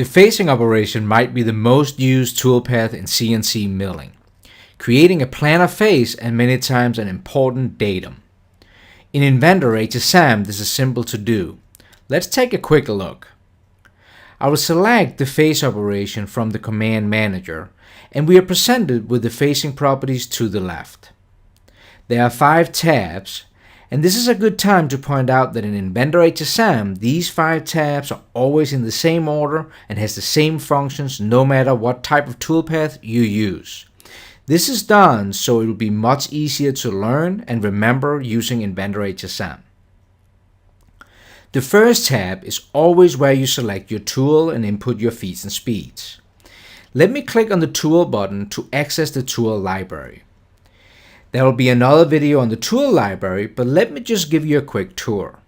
The facing operation might be the most used toolpath in CNC milling, creating a planar face and many times an important datum. In Inventor HSM, this is simple to do. Let's take a quick look. I will select the face operation from the command manager, and we are presented with the facing properties to the left. There are 5 tabs, and this is a good time to point out that in Inventor HSM, these 5 tabs are always in the same order and has the same functions no matter what type of toolpath you use. This is done so it will be much easier to learn and remember using Inventor HSM. The first tab is always where you select your tool and input your feeds and speeds. Let me click on the Tool button to access the tool library. There will be another video on the tool library, but let me just give you a quick tour.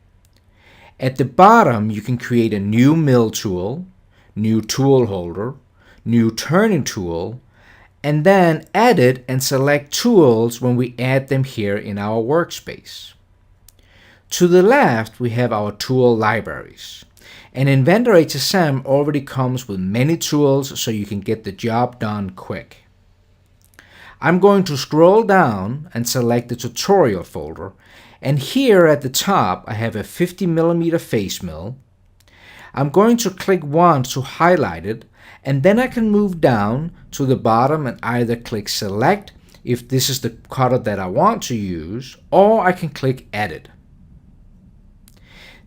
At the bottom, you can create a new mill tool, new tool holder, new turning tool, and then edit and select tools when we add them here in our workspace. To the left, we have our tool libraries. And Inventor HSM already comes with many tools so you can get the job done quick. I'm going to scroll down and select the tutorial folder, and here at the top I have a 50mm face mill. I'm going to click once to highlight it, and then I can move down to the bottom and either click select if this is the cutter that I want to use, or I can click edit.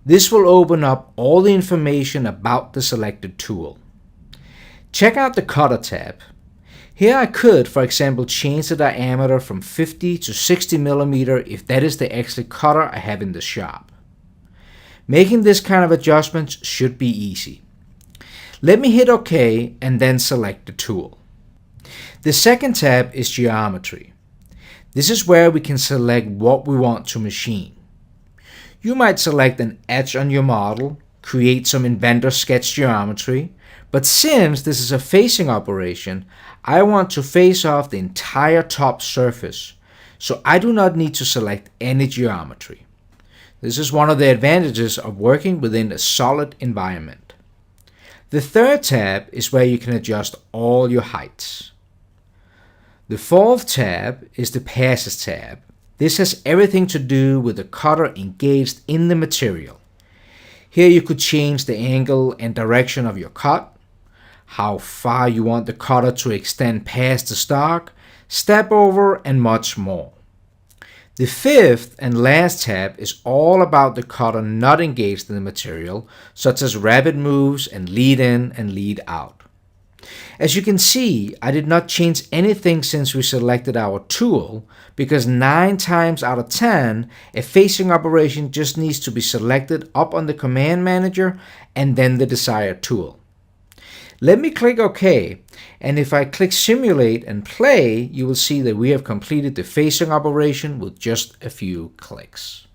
This will open up all the information about the selected tool. Check out the Cutter tab. Here I could, for example, change the diameter from 50 to 60mm if that is the actual cutter I have in the shop. Making this kind of adjustments should be easy. Let me hit OK and then select the tool. The second tab is Geometry. This is where we can select what we want to machine. You might select an edge on your model, create some Inventor sketch geometry, but since this is a facing operation, I want to face off the entire top surface, so I do not need to select any geometry. This is one of the advantages of working within a solid environment. The third tab is where you can adjust all your heights. The fourth tab is the Passes tab. This has everything to do with the cutter engaged in the material. Here you could change the angle and direction of your cut, how far you want the cutter to extend past the stock, step over, and much more. The fifth and last tab is all about the cutter not engaged in the material, such as rapid moves and lead in and lead out. As you can see, I did not change anything since we selected our tool, because 9 times out of 10, a facing operation just needs to be selected up on the command manager and then the desired tool. Let me click OK, and if I click Simulate and Play, you will see that we have completed the facing operation with just a few clicks.